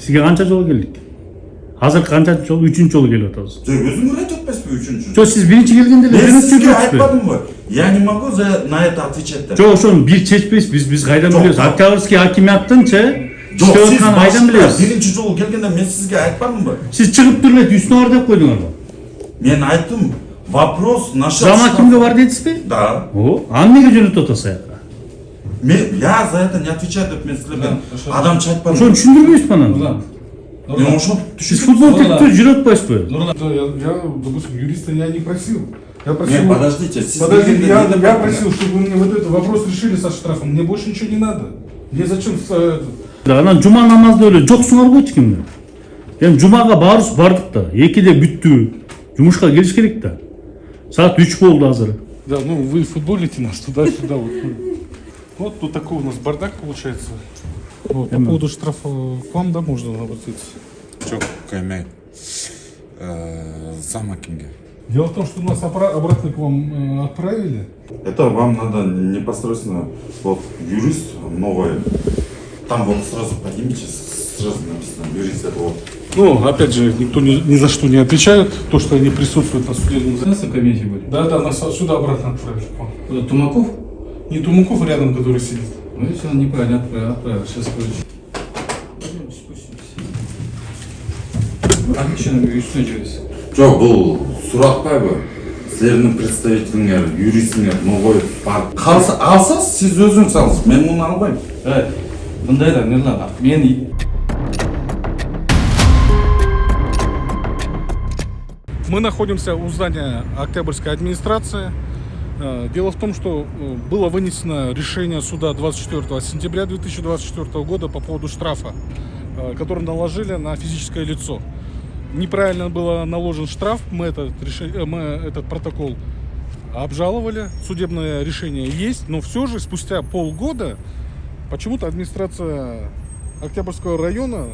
Сізге қанша жол келдік? Азыр қанша жол? 3-ші жол келіп жатырсыз. Өзің айтып отпайсың ба 3-ші? Жоқ, сіз бірінші келгенде мен сізге айтпадым ғой. Я не могу на это отвечать. Жоқ, ошоны бир чечпейсиз, біз қайдан білеміз? Октябрьский акиматтынчы жоқ, сіз қайдан білесіз? Бірінші жолы келгенде мен сізге айтпадым ба? Сіз шығып тұрып үстіне бар деп қойдыңыз ба? Мен айттым, вопрос насчет... Зам акимге бар дедіңіз бе? Да. О, аны неге жөнөтүп атасыз? Я за это не отвечаю деп мен сіздерге адамша айтпадым. Ошоны түшүндүрбөйсүз бана. Мен ошоны Сіз футбол тепті жүріп атпайсыз ба? Я, допустим, юриста я не просил. Я просил... Нет, подождите, я просил, чтобы вы мне вот этот вопрос решили со штрафом. Мне больше ничего не надо. Мне зачем... Анан жума намазда эле жоксуңар го эчкимде. Эми жумага бардык да, 2-де бүттү. Жумушка келиш керек да. Саат 3 болду азыр. Да, ну вы футболите нас туда-сюда. Вот тут такой у нас бардак получается. Вот, по поводу штрафа к вам, да, можно обратиться? Жоқ, қоймай. Зам акимге. Дело в том, что нас обратно к вам отправили. Это вам надо непосредственно, вот, юрист новый. Там вот сразу поднимите, сразу написано, юрист это вот. Ну, опять же, никто ни за что не отвечает. То, что они присутствуют на судебном У нас в комиссии были. Да, нас сюда обратно отправили к вам. Куда, Тумаков? Не Тумаков, а рядом, который сидит. Ну и все, неправильно отправил. Сейчас короче. Пойдем спустимся. А вы что нам говорите? Жоқ, бұл сұратпай ба? Сіздердің представителіңер, юристіңер, новой бар. Алса, сіз өзіңіз алыңыз, мен мұны албаймын. Бұндайлар, Нұрлан, мен... Мы находимся у здания Октябрьской администрации. Дело в том, что было вынесено решение суда 24 сентября 2024 года по поводу штрафа, который наложили на физическое лицо. Неправильно был наложен штраф, мы этот протокол обжаловали, судебное решение есть, но все же спустя полгода почему-то администрация Октябрьского района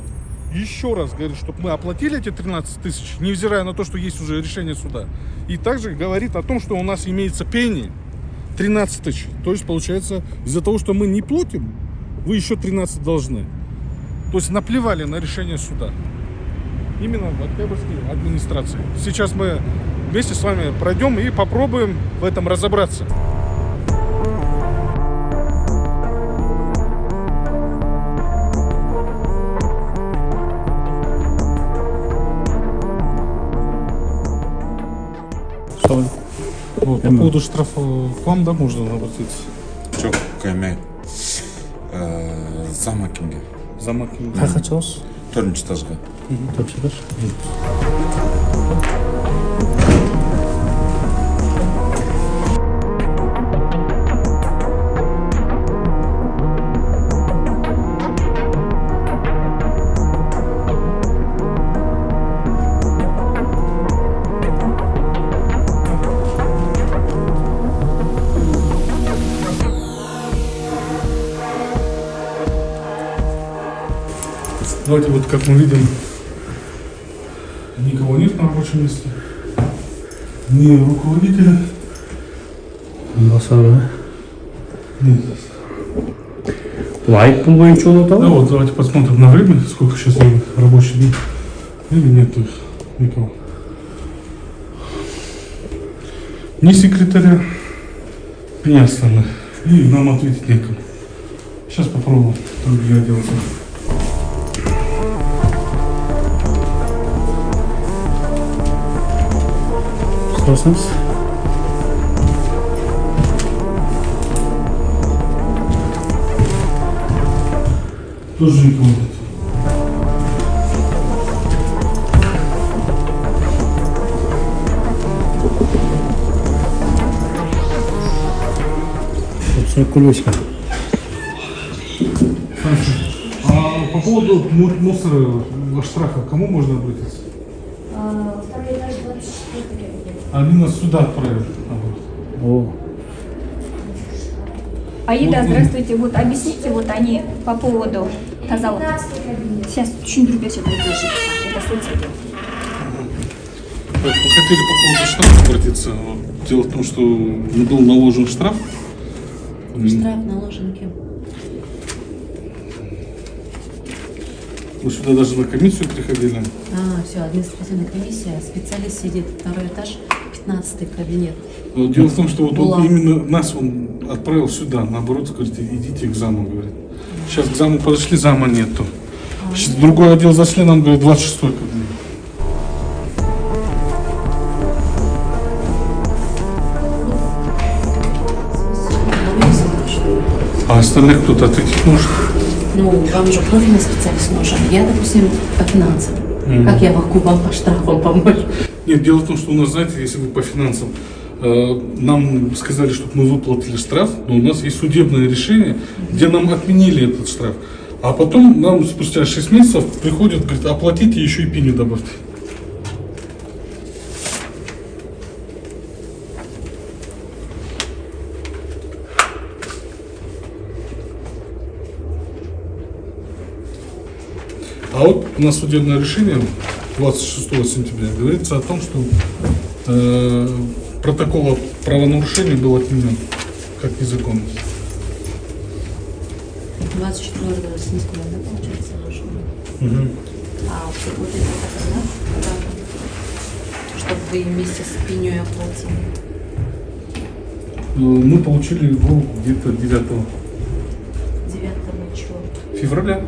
еще раз говорит, чтобы мы оплатили эти 13 тысяч, невзирая на то, что есть уже решение суда. И также говорит о том, что у нас имеется пени 13 тысяч. То есть, получается, из-за того, что мы не платим, вы еще 13 должны. То есть, наплевали на решение суда. Именно в Октябрьской администрации. Сейчас мы вместе с вами пройдем и попробуем в этом разобраться. Вот, по поводу штрафа к вам, да, можно обратиться? Жоқ, қоймай. Зам акимге. Зам акимге. Қай қачасыз? 4-ші этажға. 4-ші этаж. Давайте вот как мы видим, никого нет на рабочем месте, ни руководителя. Басары. Нет. Лайк был боюнча болот Да, абы? вот давайте посмотрим на время, сколько сейчас рабочий день. Или нет их, никого. Ни секретаря, ни остальных. И нам ответить некому. Сейчас попробуем другие отделы. Сұрасаңыз. Тоже никого нет. Кулечка. А по поводу мусора, штрафа, к кому можно обратиться? Второй этаж, 24 кабинет. Они нас сюда отправили. О. Аида, здравствуйте. Вот объясните, вот они по поводу тазалык. Сейчас түшүндүрүп беришет. Это соцсети. Мы хотели по поводу штрафа обратиться. Вот, дело в том, что не был наложен штраф. Штраф наложен кем? Мы сюда даже на комиссию приходили. Все, административная комиссия, специалист сидит, второй этаж, 15-й кабинет. Но дело в том, что вот Была. он именно нас он отправил сюда, наоборот, говорит, идите к заму, говорит. Сейчас к заму подошли, зама нету. Сейчас другой отдел зашли, нам говорит, 26-й кабинет. А остальных кто-то таких нужен? Ну, вам же профильный специалист нужен. Я, допустим, по финансам. Как я могу вам по штрафам помочь? Нет, дело в том, что у нас, знаете, если вы по финансам, нам сказали, чтобы мы выплатили штраф, но у нас есть судебное решение, где нам отменили этот штраф. А потом нам спустя 6 месяцев приходят, говорят, оплатите, еще и пени добавьте. А вот у нас судебное решение 26 сентября говорится о том, что протокол о правонарушении был отменен как незаконный. 24 сентября, да, получается, вышло? А вот это когда? Чтобы вы вместе с пеней оплатили. Мы получили его где-то 9 9 чего? февраля.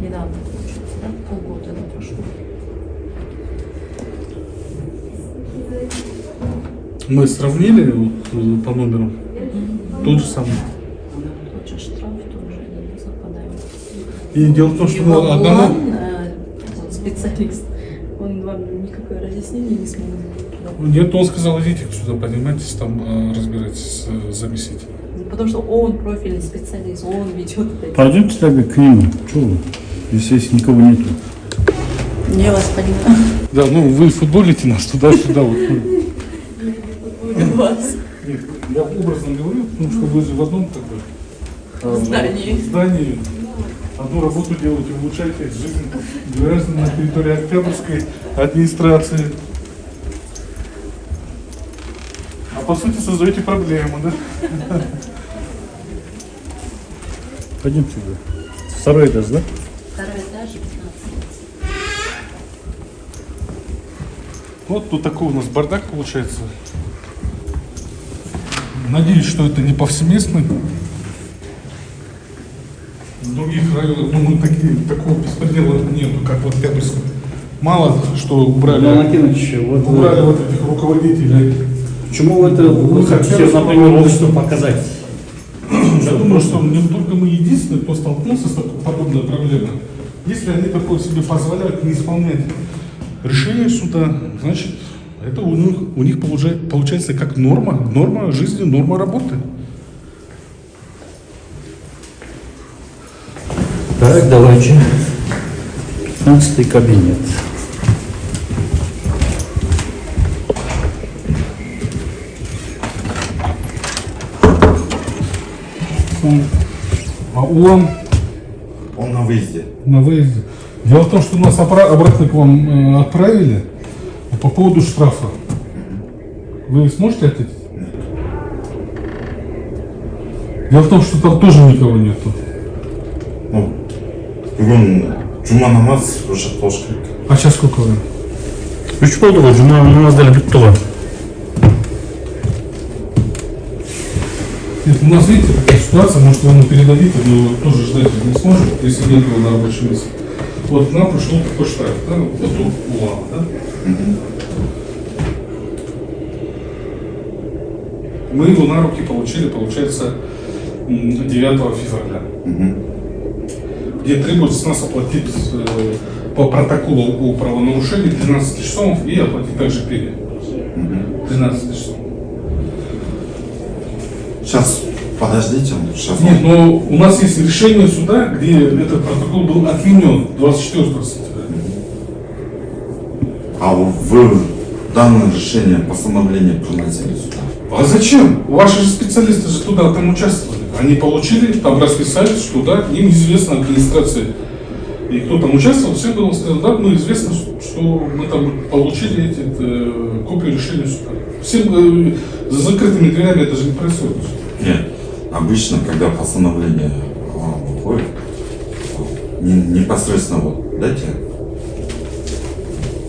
Недавно, получается, да? Полгода, да, прошло. Мы сравнили вот, по номерам. Тот же самый. Тот же штраф тоже не совпадает. И дело в том, что Его одному... специалист, он вам никакое разъяснение не смог дать. Нет, он сказал, идите сюда, поднимайтесь, там разбирайтесь с заместителем. Потому что он профильный специалист, он ведет это. Пойдемте тогда к нему. Чего вы? Если никого нету. Я вас понимаю. Да, ну вы футболите нас туда-сюда. Вот. Вас. Нет, я образно говорю, потому что вы же в одном как бы, здании одну работу делаете, улучшаете жизнь граждан на территории Октябрьской администрации. А по сути создаете проблему, да? Пойдемте сюда. Второй этаж, да? Второй этаж, 15. Вот тут такой у нас бардак получается. Надеюсь, что это не повсеместный. В других районах, думаю, такого беспредела нету, как в Октябрьском. Мало что убрали. Убрали вот этих руководителей. Почему вы это вы хотите, например, обществу показать? Я думаю, что не только мы единственные, кто столкнулся с такой подобной проблемой. Если они такое себе позволяют не исполнять решение суда, значит, это у них получается как норма жизни, норма работы. Так, давайте. 15-й кабинет. А он Он на выезде. на выезде. Дело в том, что нас обратно к вам отправили по поводу штрафа. Вы сможете ответить? Дело в том, что там тоже никого нету. Ну, бүгін жұма намаз ошақтауыш керек. А сейчас сколько времени? 3 болды ғой, жұма намаздары бітті ғой. Нет, у нас, видите, такая ситуация, может, вы ему передадите, но тоже ждать не сможет, если нет его на рабочем месте. Вот к нам пришел такой штраф, да, вот тут УАМ, да? Мы его на руки получили, получается, 9 февраля. Где требуется с нас оплатить по протоколу о правонарушении 13 тысяч сомов и оплатить также пени. 13 тысяч сомов. Сейчас, подождите, сейчас. Нет, но у нас есть решение суда, где этот протокол был отменен 24 сентября. А вы данное решение, постановление приносили сюда? А зачем? Ваши же специалисты же туда там участвовали. Они получили, там расписались, что да, им известна администрация. И кто там участвовал, всем было сказано, да, ну известно, что мы там получили эти копию решения суда. Всем за закрытыми дверями это же не происходит. Нет. Обычно, когда постановление выходит, непосредственно вот, дайте.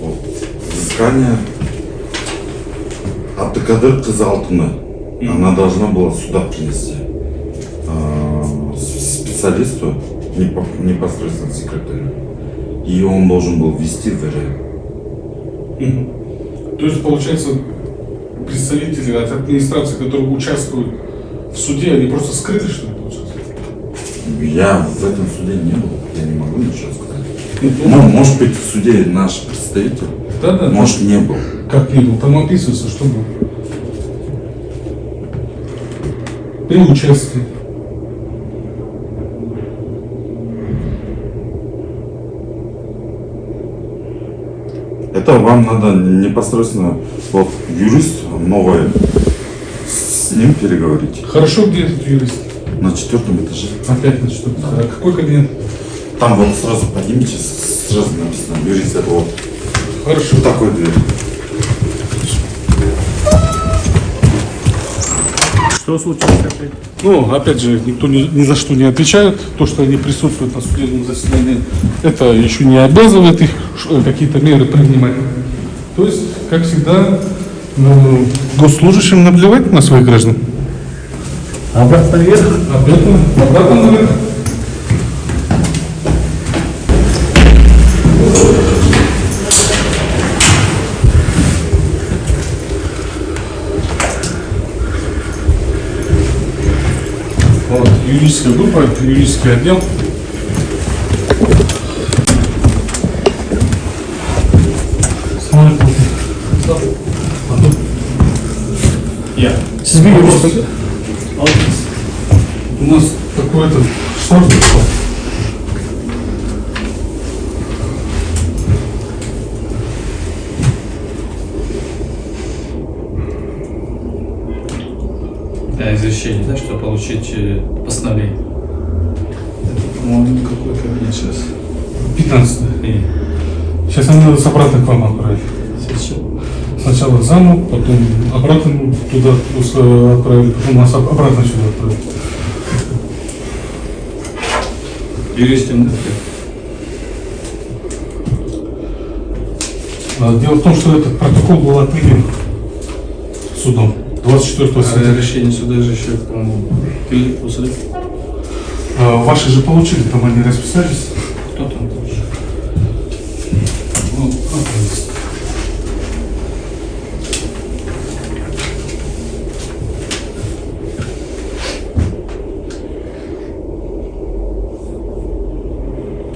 Вот. Взыскание Абдыкадыр Кызалтыны. Она должна была сюда принести. Специалисту, непосредственно секретарю. И он должен был ввести в РЭ. То есть, получается, представители от администрации, которые участвуют в суде, они просто скрыты, что ли, получается? Я в этом суде не был, я не могу ничего сказать. Ну, может быть, в суде наш представитель, Да. может, не был. Как не был? Там описывается, что было. При участии. Это вам надо непосредственно, вот, юрист новый, с ним переговорить. Хорошо, где этот юрист? На 4-м этаже. Опять на что-то. А какой кабинет? Там вот сразу поднимите, сразу написано, юрист, это вот. Хорошо. В такой дверь. Что случилось опять? Ну, опять же, никто ни за что не отвечает. То, что они присутствуют на судебном заседании, это еще не обязывает их какие-то меры принимать. То есть, как всегда, госслужащим наплевать на своих граждан. Обратно вверх. Обратно наверх. Вот, юридическая группа, юридический отдел. Я. У нас какой-то шорт пришел. Извещение, да, что получить постановление. Это, по-моему, какой кабинет сейчас? 15. И Сейчас они надо обратно к вам отправить. сейчас. Сначала к заму, потом обратно туда отправили, потом нас обратно сюда отправили. Юристам, да? Дело в том, что этот протокол был отменен судом 24 сентября. Решение суда же еще, по-моему, или после. Ваши же получили, там они расписались. Кто там тоже? Ну,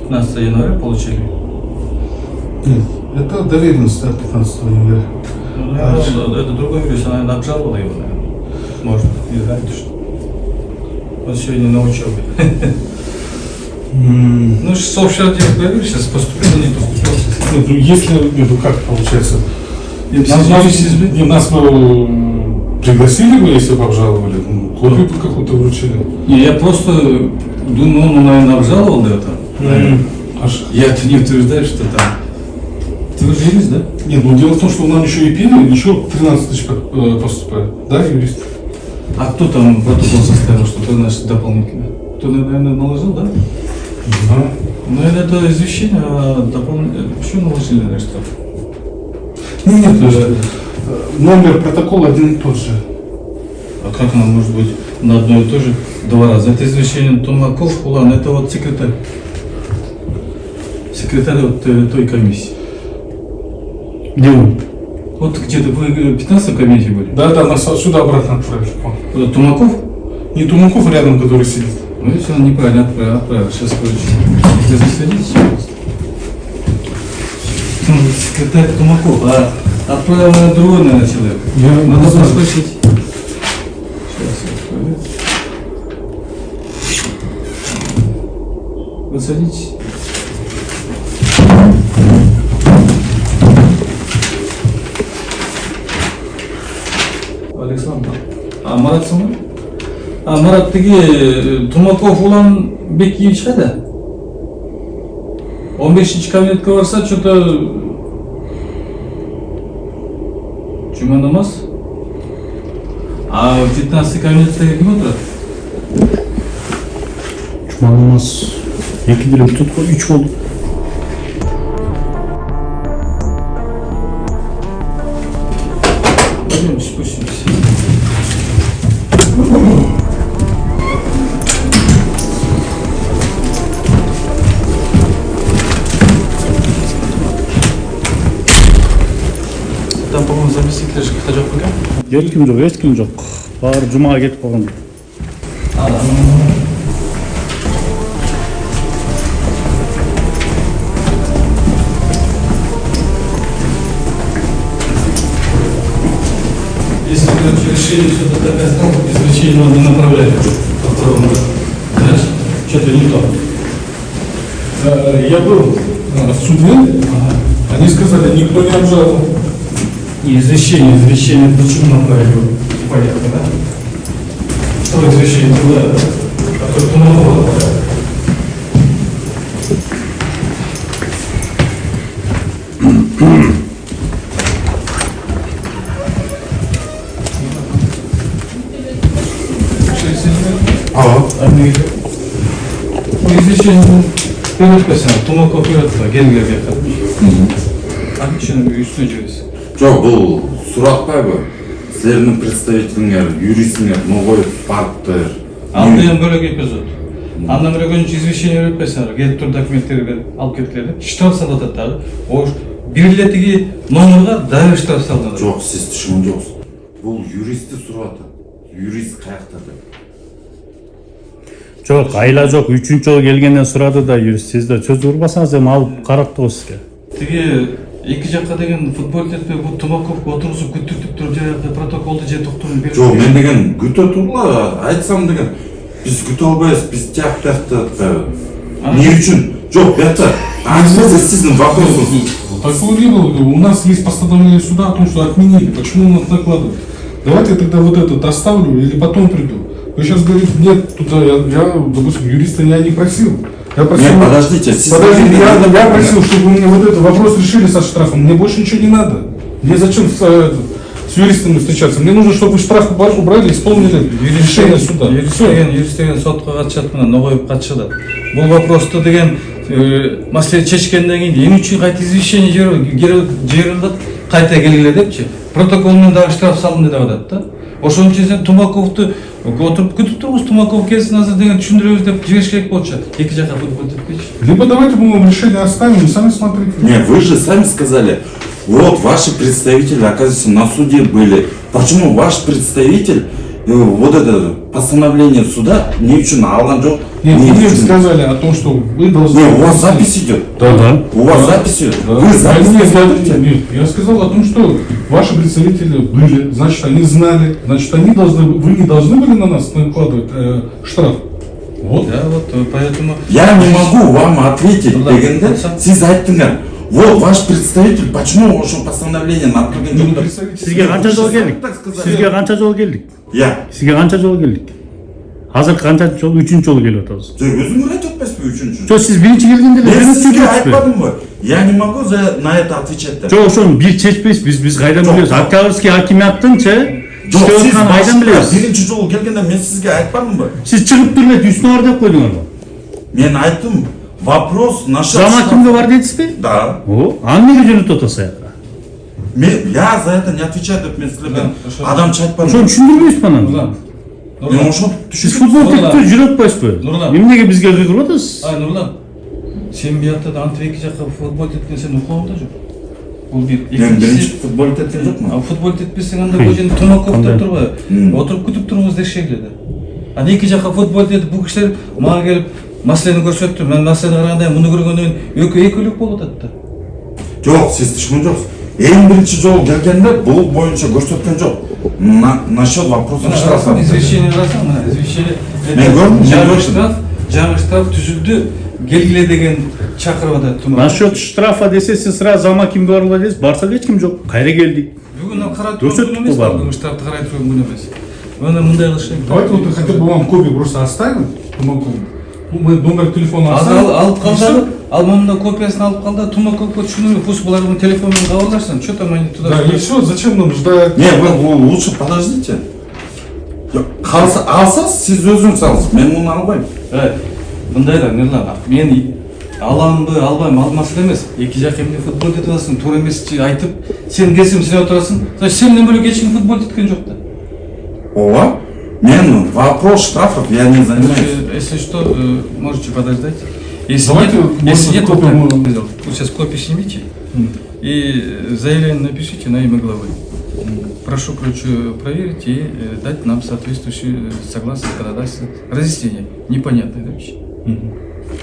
Нас 15 января получили? нет, это доверенность от 15 января. Ну, это другой юрист, она, наверное, обжаловала его, наверное. Может, не знаете, что. Он сегодня на учебе. Ну, с общего отдела говорили, сейчас поступил, не поступил. Нет, ну, если, как получается, нас пригласили бы, если бы обжаловали, копию какую-то вручили. Не, я просто думаю, он, наверное, обжаловал это. Я-то не утверждаю, что там. Ты уже юрист, да? Нет, ну дело в том, что нам еще и пили, еще 13 тысяч поступает. Да, юрист? А кто там протокол составил, что-то, значит, дополнительно? Кто, наверное, наложил, да? Да. Наверное, это извещение дополнительно. Почему наложили, наверное, штраф? Нет, номер протокола один и тот же. А как оно может быть на одно и то же два раза? Это извещение Тумаков, Улан, это вот секретарь. Секретарь вот той комиссии. Где он? Вот где-то вы 15-й комиссии были? Да, нас сюда обратно отправили. Вот Тумаков? Не Тумаков рядом, который сидит. Ну, видите, он неправильно отправил. Сейчас, короче, вы садитесь, пожалуйста. Секретарь Тумаков, а отправил на другой, наверное, человек. Надо спросить. Сейчас я отправлю. Вы садитесь. Александр. А Марат со мной? А Марат тіге Тумаков Улан Бекиевич қайда? 15-ші кабинетке барса, что-то Чума намаз? А в 15-й кабинетте кім отырады? Чума намаз 2 деле бүтөт го 3 болду. Пойдем спустимся. Там, по-моему, заместитель ЖКХ жоқ екен. Ешким жок, ешким жок. Баары жумага кетип калган. Если короче, решили что-то доказать, извлечение надо направлять прокурору. Знаешь, что-то не то. Я был в суде, они сказали, никто не обжаловал. И извещение, почему направили? Понятно, да? Что извещение туда? А только нового. Извещение перед писано, Тумаков перед Генгерге катmış. Анчының үстіне жүресіз. Жоқ, бұл сұратпай бұл. Сіздердің представителіңер, юристіңер, Ноғоев барыптыр. Андайын бөлек эпизод. Андан бөлек извещение беріп писано, келіп тұр документтерді алып кеткіледі. Штраф салады дағы. Ол бірлетіге номерға дайыр штраф салады. Жоқ, сіз түшімін жоқсыз. Бұл юристі сұраты. Юрист қаяқтады. Жок, айла жок. 3-чү жолу келгенден сурады да юрист. Сиз да сөз урбасаңыз эми алып каратты го сизге. Тиги эки жакка деген футбол тетпе бу Тумаковго отургузуп күттүртүп туруп жанагы протоколду же токторуун берип. Жоқ, мен деген күтө турла, айтсам деген. Біз күтө албайбыз, біз тияктакты. Не үчүн? Жоқ, бята. Айтыңыз сиздин вопросуңуз. Такого не было. У нас есть постановление суда о том, что отменили. Почему у нас накладывают? Давайте я тогда вот этот оставлю или потом приду. Вы сейчас говорите, нет, туда я допустим, юриста я не просил. Я просил. Нет, подождите, Подождите, я просил, чтобы вы мне вот этот вопрос решили со штрафом. Мне больше ничего не надо. Мне зачем с юристами встречаться? Мне нужно, чтобы вы штраф убрали, исполнили решение суда. Юрист деген сотко катышат менен Ноғоев катышат. Бул вопросту деген маселе чечкенден кийин эмне үчүн кайта извещение жиберилет, кайта келгиле депчи. Протокол менен дагы штраф салынды деп атат да. Ошон үчүн сен Тумаковду отуруп күтүп турбуз, Тумаков келсин азыр деген түшүндүрөбүз деп жибериш керек болчу. Эки жака футбол тепкечи. Либо давайте мы вам решение оставим, вы сами смотрите. Нет, вы же сами сказали, вот ваши представители, оказывается, на суде были. Почему ваш представитель вот это постановление суда не үчүн алган жок? Нет, вы сказали о том, что вы должны... Нет, у вас запись идет. Да. У вас запись идет. Да. Вы запись не смотрите. Нет, я сказал о том, что ваши представители были, значит, они знали, значит, они должны, вы не должны были на нас накладывать штраф. Вот. Да, вот поэтому... Я не могу вам ответить, дегенде, сиз айттыңар. Вот ваш представитель, почему ошо постановление направлен жок? Сизге канча жолу келдик? Сизге канча жолу келдик? Я. Сизге канча жолу келдик? Азыр канча жолу? 3-чү жолу келип атабыз. Өзүңөр айтып атпайсызбы үчүнчү? Жок, сиз биринчи келгенде эле Мен сизге жүрүппү. айтпадымбы? Я не могу на это отвечать. Жок, ошону бир чечпейсиз, биз кайдан билебиз? Октябрьский акиматтынчы Жоқ, иштеп сиз атканын кайдан билебиз? биринчи жолу келгенде мен сизге айтпадымбы? Сиз чыгып туруп үстүнө бар деп койдуңарбы? Мен айттым, вопрос насчет... Зама кимге бар дедизби? Да. О, аны эмнеге жөнөтүп атасыз аяка? Я за это не отвечаю деп мен силерге адамча Ошону айтпадым. түшүндүрбөйсүзбү анан? Мен ошону Сиз футбол тепти жүрүп атпайсызбы? Нурлан. Эмнеге бизге кыйгырып атасыз? Ай, Нурлан, сен биякта антып эки жака футбол теткен сен укуган да жок. Бул бир. Мен биринчи футбол теткен жокмун. Футбол тетпесең анда бул жерде Тумаков деп турбайбы? Отуруп күтүп туруңуз дешекле да. Ана эки жака футбол тетип бул кишилер мага келип маселени көрсөттү. Мен маселени караганда муну көргөндөн кийин экөөлүк болуп атат да. Жок, сиз түшүнгөн жоксуз. Эң биринчи жолу келгенде бул боюнча көрсөткөн жок. Насчет вопроса штрафа. Извещение жазсаң, мына извещение. Мен көрдүм. Жаңы штраф түзүлдү. Келгиле деген чакырып атат Тумаков. Насчет штрафа десе сиз сразу зама кимге баргыла дейсиз? Барсак эч ким жок. Кайра келдик. Бүгүн карап Көрсөттүк турган эмес, баарын. бүгүн штрафты карай турган күн эмес. Мына мындай кылышайын. Давайте вот хотя бы вам копию просто оставим. Тумакову. Мы номер телефона Азыр оставим. алып калды. Ал мында копиясын алып калды. Тумаковго түшүнүрүп, пусть булардын телефон менен кабарлашсын. Что там они туда? Да, и все, зачем нам ждать? Не, вы лучше подождите. Алса, сиз өзүңүз алыңыз. Мен муну албайм. мындай да Мирлан, мен аламбы, албайм, ал маселе эмес. Эки жак эмне футбол деп атасың, туура эмес айтып, сен кесимсине отурасың. Значит, сенден бөлөк эч ким футбол теткен жок да. Ооба. Мен вопрос штрафов я не занимаюсь. Если что, можете подождать. Если Давайте, нет, если нет, копию вот мы- вы сейчас копию снимите и заявление напишите на имя главы. Прошу, короче, проверить и дать нам соответствующие, согласно законодательству, разъяснение. Непонятные вещи.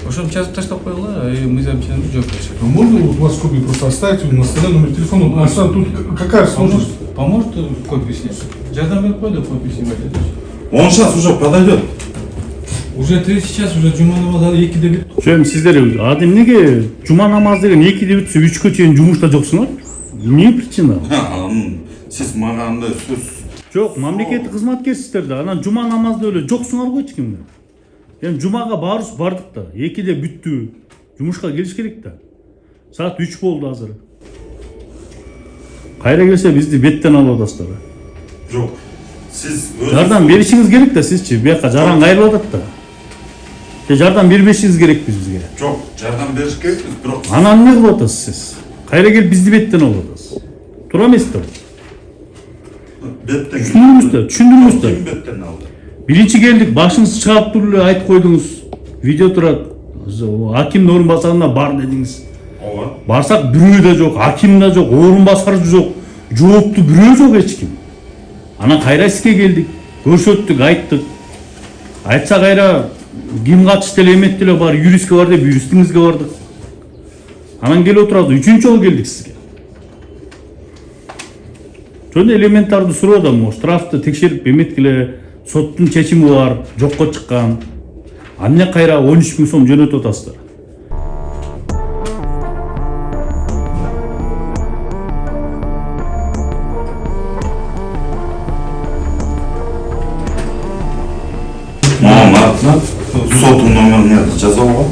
В общем, сейчас таштап коюла, и мы замечаем жок. А можно вот у вас копию просто оставить на столе, номер телефона? Арслан, тут какая сложность? Поможет копию снять? Жардам берип койду, копию снимать. Он сейчас уже подойдет. Уже 3 час, уже жума намазы 2'de бит. Шөм сиздер ады эмнеге жума намаз деген 2'de бүтсө 3'кө чейин жумушта жоксуңар? Эмне причина? Сиз мага андай сөз. Жок, мамлекеттик кызматкерсиздер да. Анан жума намазда эле жоксуңар го эч кимде. Эми жумага баарыбыз бардык да. 2'de бүттү. Жумушка келиш керек да. Саат 3 болду азыр. Кайра келсе бизди беттен алып атасыздар. Жок. Сиз Жардам беришиңиз керек да сизчи. Бияка жаран кайрылып атат да. Жардам бербешиңиз керек бизге. Жок, жардам бериш керекпиз, бирок Анан эмне кылып атасыз сиз? Кайра келип бизди беттен алып атасыз. Туура эмес да. беттен. Түшүндүрүңүз да. Ким беттен алды? Биринчи келдик, башыңызды чыгарып туруп эле айтып койдуңуз. Видео турат. Акимдин орун басарына бар дедиңиз. Ооба. Барсак бирөө да жок, аким да жок, орун басар жок, жоопту бирөө жок эч ким. Анан кайра сизге келдик, көрсөттүк, айттык. Айтса кайра ким катышты эле эмет деле бар, юристке бар деп юристиңизге бардык. Анан келип отурабыз, 3-чү жолу келдик сизге. Жөн элементарды суроо да, штрафты текшерип эметкиле, соттун чечими бар, жокко чыккан. Анне кайра 13.000 сом жөнөтүп атасыздар. Мамам артынан соттун номерин жазып алгам.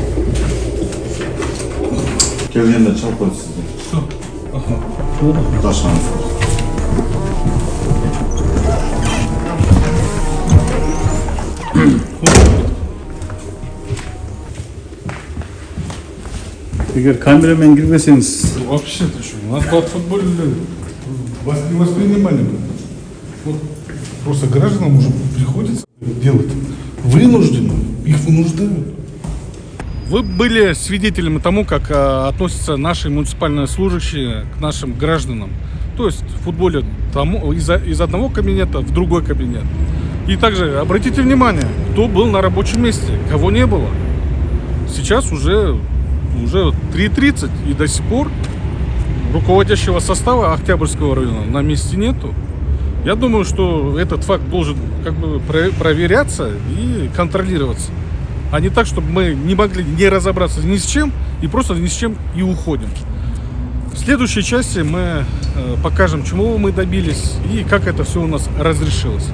Келгенде чалып коет сизге. Таштаңыз. Эгер камерамен кирбесеңиз, Вообще-то что, у нас под футбол вас не воспринимали бы. Вот просто гражданам уже приходится делать. Вынужденно, их вынуждают. Вы были свидетелями тому, как относятся наши муниципальные служащие к нашим гражданам. То есть в футболе из одного кабинета в другой кабинет. И также обратите внимание, кто был на рабочем месте, кого не было. Сейчас уже 3:30 и до сих пор руководящего состава Октябрьского района на месте нету. Я думаю, что этот факт должен как бы проверяться и контролироваться. А не так, чтобы мы не могли не разобраться ни с чем и просто ни с чем и уходим. В следующей части мы покажем, чего мы добились и как это все у нас разрешилось.